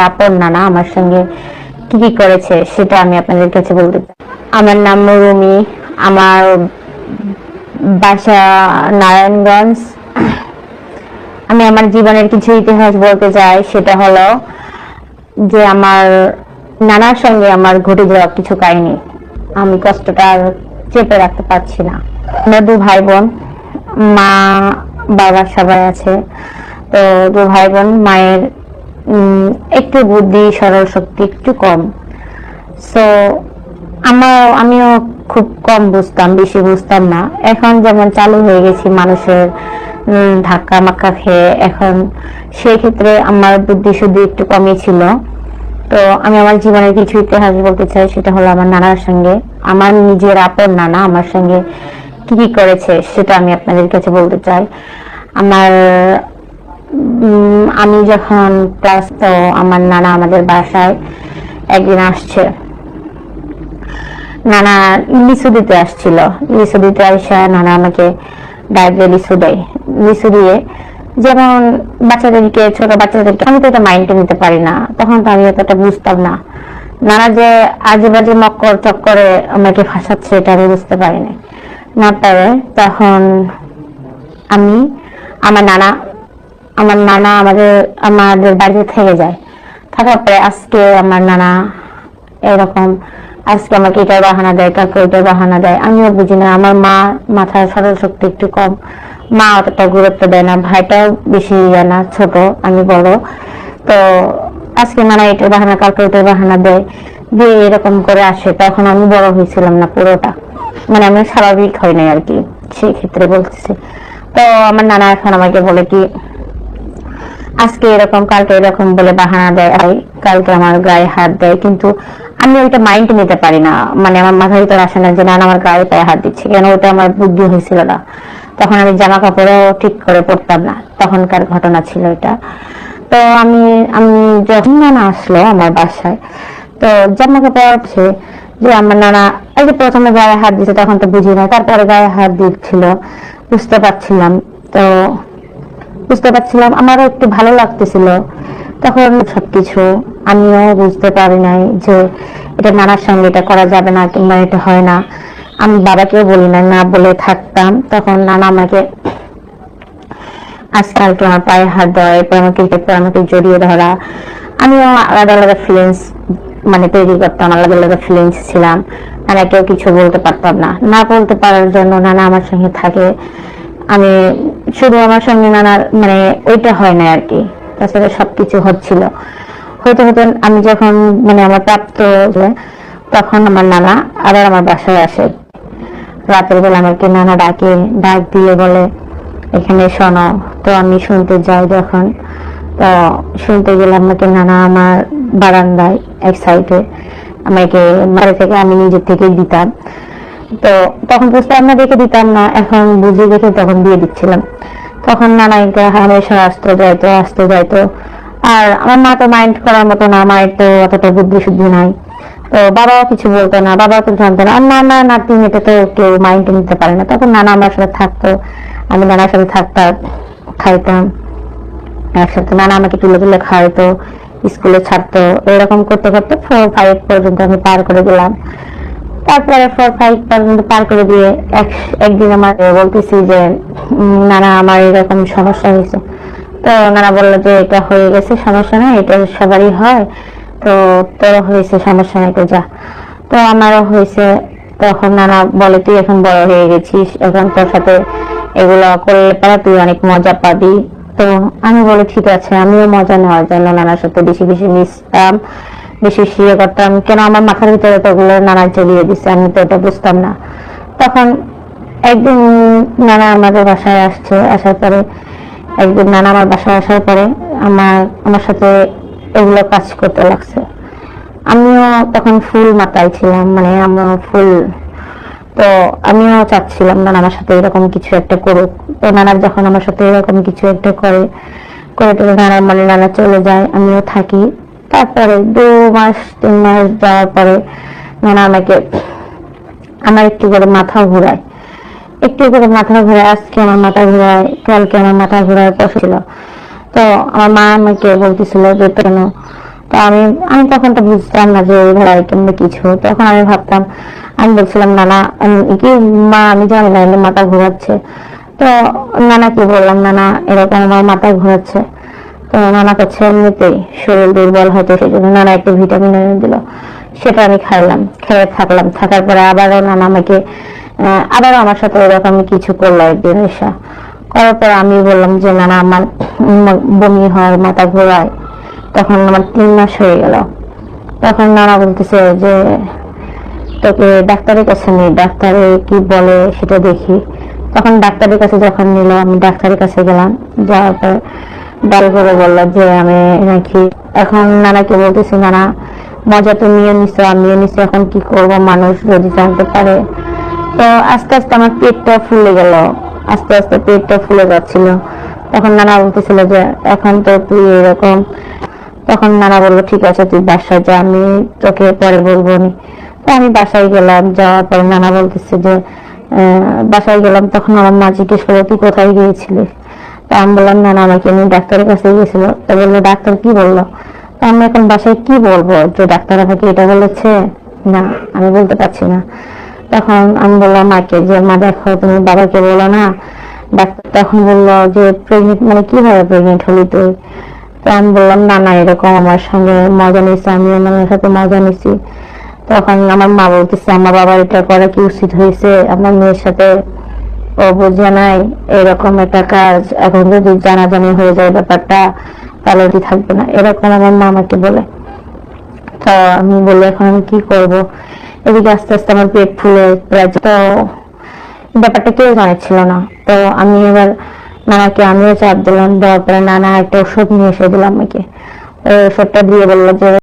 আপন নানা আমার সঙ্গে কি কি করেছে সেটা আমি আপনাদের কাছে বলতে চাই। আমার নাম রুমি, আমার বাসা নারায়ণগঞ্জ। আমি আমার জীবনের কিছু ইতিহাস বলতে চাই, সেটা হলো যে আমার নানার সঙ্গে আমার ঘটে যাওয়া কিছু কাহিনী। আমি কষ্টটা আর চেপে রাখতে পারছি না। আমরা দু ভাই বোন, মা বাবা সবাই আছে। তো দু ভাই বোন, মায়ের একটু বুদ্ধি সরল শক্তি একটু কম। সো আমিও খুব কম বুঝতাম, বেশি বুঝতাম না। এখন যেমন চালু হয়ে গেছি মানুষের ধাক্কা মাক্কা খেয়ে, এখন সেই ক্ষেত্রে আমার বুদ্ধি শুধু একটু কমই ছিল। তো আমি আমার জীবনের কিছু ইতিহাস বলতে চাই, সেটা হলো আমার নানার সঙ্গে, আমার নিজের আপন নানা আমার সঙ্গে কি কি করেছে সেটা আমি আপনাদের কাছে বলতে চাই। আমার আমি যখন ক্লাস, তো আমার নানা আমাদের বাসায় একদিন আসছে। নানা লিচু দিতে আসছিল। লিচু দিতে আসা নানা আমাকে ডাইরেক্ট লিচু দেয়। লিচু দিয়ে, যেমন বাচ্চাদেরকে, ছোট বাচ্চাদেরকে, আমি তো এটা মাইন্ডে নিতে পারি না, তখন তো আমি এতটা বুঝতাম না। নানা যে আজে বাজে মক্কর চক্করে আমাকে ফাঁসাচ্ছে এটা আমি বুঝতে পারিনি। না পারে তখন আমি আমার নানা আমাদের বাড়িতে থেকে যায়। থাকার পরে আজকে আমার নানা এরকম, আজকে আমাকে এটার বাহানা দেয়, কাউকে ওইটার বাহানা দেয়, আমিও বুঝি না। আমার মা মাথার সরল শক্তি একটু কম, মা অতটা গুরুত্ব দেয় না। ভাইটাও বেশি জানা, ছোট, আমি বড়। তো আজকে নানা এটার বাহানা, কাউকে ওইটার বাহানা দেয়, দিয়ে এরকম করে আসে। তখন আমি বড় হয়েছিলাম না পুরোটা, মানে আমি স্বাভাবিক হয় নাই আর কি, সেই ক্ষেত্রে বলতেছি। তো আমার নানা এখন আমাকে বলে কি, আজকে এরকম কালকে এরকম বলে বাহানা দেয়, কালকে আমার গায়ে হাত দেয়, কিন্তু আমি ওইটা মাইন্ড নিতে পারি না। মানে আমার মাথার ভিতরে আসে না যে না আমার গায়ে পায়ে হাত দিচ্ছে কেন, ওটা আমার বুদ্ধি হয়েছিল না। তখন আমি জামা কাপড়ও ঠিক করে পরতাম না, তখনকার ঘটনা ছিল এটা। তো আমি আমি যখন নানা আসলো আমার বাসায়, তো জামা কাপড় আছে যে আমার নানা এই যে প্রথমে গায়ে হাত দিচ্ছে, তখন তো বুঝি না, তারপরে গায়ে হাত দিচ্ছিল, বুঝতে পারছিলাম। তো বুঝতে পারছিলাম, আমারও একটু ভালো লাগতেছিল। তখন সবকিছু আমিও বুঝতে পারি নাই যে এটা নানার সঙ্গে এটা করা যাবে না, কিংবা এটা হয় না। আমি বাবাকেও বলি না, না বলে থাকতাম। তখন নানা আমাকে আজকাল তোমার পায়ে হাত দেওয়া, এরপর আমাকে জড়িয়ে ধরা, আমিও আলাদা আলাদা ফিলিংস মানে তৈরি করতাম, আলাদা আলাদা ফিলিংস ছিলাম। নানাকেও কিছু বলতে পারতাম না, না বলতে পারার জন্য নানা আমার সঙ্গে থাকে। আমি শুধু আমার সঙ্গে নানার মানে ওইটা হয় না আর কি, তাছাড়া সবকিছু হচ্ছিল। হতে হতে আমি যখন মানে আমার প্রাপ্ত, তখন আমার নানা আবার আমার বাসায় আসে। রাতের বেলা আমাকে নানা ডাক দিয়ে বলে এখানে শোনো। তো আমি শুনতে যাই যখন, তো শুনতে গেলে আমাকে নানা আমার বারান্দায় এক সাইডে আমাকে বাড়ি থেকে আমি নিজের থেকেই দিতাম। তো তখন বুঝতাম না দেখে দিতাম না, এখন বুঝে দেখে তখন দিয়ে দিচ্ছিলাম। তখন নানা হামেশা আসতে যাইতো। আর আমার মা তো মাইন্ড করার মতো না, মায়ের তো অতটা বুদ্ধি শুদ্ধি নাই। তো বাবাও কিছু বলতো না, বাবাও কিছু জানতো না। আর নানা নাতি মেয়েটা তো কেউ মাইন্ড নিতে পারে না। তখন নানা আমার সাথে থাকতো, আমি নানার সাথে থাকতাম, খাইতাম একসাথে। নানা আমাকে তুলে তুলে খাওয়াইতো, স্কুলে ছাড়তো। এরকম করতে করতে 4-5 পর্যন্ত আমি পার করে গেলাম। তারপরে 4-5 পর্যন্ত পার করে দিয়ে একদিন আমার বলতেছি যে নানা আমার এরকম সমস্যা হয়েছে। তো নানা বললো যে এটা হয়ে গেছে, সমস্যা নেই, এটা সবারই হয়, তো তোর হয়েছে, সমস্যা নেই, তো যা। তো আমারও হয়েছে। তখন নানা বলে তুই এখন বড় হয়ে গেছিস, এখন তোর সাথে এগুলো করলে পারা তুই অনেক মজা পাবি। তো আমি বলি ঠিক আছে। আমিও মজা নেওয়ার জন্য নানার সাথে বেশি বেশি মিশতাম, বেশি শুয়ে করতাম। কেন আমার মাথার ভিতরে তো ওগুলো নানা চলিয়ে দিচ্ছে, আমি তো এটা বুঝতাম না। তখন একদিন নানা আমাদের বাসায় আসছে, আসার পরে একদিন নানা আমার বাসায় আসার পরে আমার সাথে এগুলো কাজ করতে লাগছে। আমিও তখন ফুল মাতায় ছিলাম, মানে আমিও ফুল। তো আমিও চাচ্ছিলাম নানা আমার সাথে এরকম কিছু একটা করুক। তো নানা যখন আমার সাথে এরকম কিছু একটা করে নানা মানে নানা চলে যায়, আমিও থাকি। তারপরে 2-3 মাস যাওয়ার পরে নানা আমার একটু করে মাথা ঘুরায়, আজকে আমার মাথা ঘুরায়, কালকে আমার মাথা ঘুরায় পড়ছিল। তো আমার মা আমাকে বলতেছিল যে কেন তো আমি আমি তখন তো বুঝতাম না যে ভাই কেমন কিছু। তখন আমি ভাবতাম, আমি বলছিলাম নানা কি মা আমি জানি না এমনি মাথা ঘোরাচ্ছে। তো নানাকে বললাম নানা এরকম আমার মাথা ঘোরাচ্ছে। তো নানা কাছে এমনিতেই শরীর দুর্বল হয়তো সেই জন্য নানা একটা ভিটামিন এনে দিল, সেটা আমি খাইলাম, খেয়ে থাকলাম। থাকার পরে আবারও নানা আমাকে আবারও আমার সাথে এরকম কিছু করলো একদিন এসা করার পর আমি বললাম যে নানা আমার বমি হয়, মাথা ঘোরায়। তখন আমার 3 মাস হয়ে গেল। তখন নানা বলতেছে যে তোকে ডাক্তারের কাছে নিই, ডাক্তারে কি বলে সেটা দেখি। তখন ডাক্তারের কাছে যখন নিল, আমি ডাক্তারের কাছে গেলাম, যাওয়ার পর ডাক্তার বললো যে আমি নাকি এখন নানাকে বলতেছি নানা মজা তো নিয়ে নিছো, আমিও নিছি, এখন কি করব মানুষ যদি জানতে পারে। তো আস্তে আস্তে আমার পেটটা ফুলে গেল, আস্তে আস্তে পেটটা ফুলে যাচ্ছিল। তখন নানা বলতেছিল যে এখন তো তুই এরকম। তখন নানা বললো ঠিক আছে তুই বাসায় যা, আমি তোকে পরে বলবো নি। তো আমি বাসায় গেলাম, যাওয়ার পরে নানা বলতেছে যে বাসায় গেলাম। তখন আমার মা জিজ্ঞেস করলো তুই কোথায় গিয়েছিলি। তো আমি বললাম নানা আমাকে নিয়ে ডাক্তারের কাছে গিয়েছিল। তো বললো ডাক্তার কি বললো। তো আমি এখন বাসায় কি বলবো যে ডাক্তার আমাকে এটা বলেছে, না আমি বলতে পারছি না। তখন আমি বললাম মাকে যে মা দেখো তুমি বাবাকে বলো না। ডাক্তার তখন বললো যে প্রেগনেন্ট মানে কিভাবে প্রেগনেন্ট হলি তুই। তো আমি বললাম না না এরকম আমার সঙ্গে মজা নিয়েছে, আমি আমার সাথে মজা নিছি। তখন আমার মা বলতেছে আমার বাবার এটা করা কি উচিত হয়েছে, আমার মেয়ের সাথে ও বোঝে নাই এরকম একটা কাজ, এখন যদি জানাজানি হয়ে যায় ব্যাপারটা তাহলে ওটি থাকবে না, এরকম আমার মা আমাকে বলে। তো আমি বলি এখন আমি কি করব। এদিকে আস্তে আস্তে আমার পেট ফুলে প্রায়, তো ব্যাপারটা কেউ জানাচ্ছিল না। তো আমি এবার নানাকে আমিও চাপ দিলাম, দেওয়ার পরে নানা একটা ওষুধ নিয়ে এসে দিলাম আমাকে। ওষুধটা দিয়ে বললো যে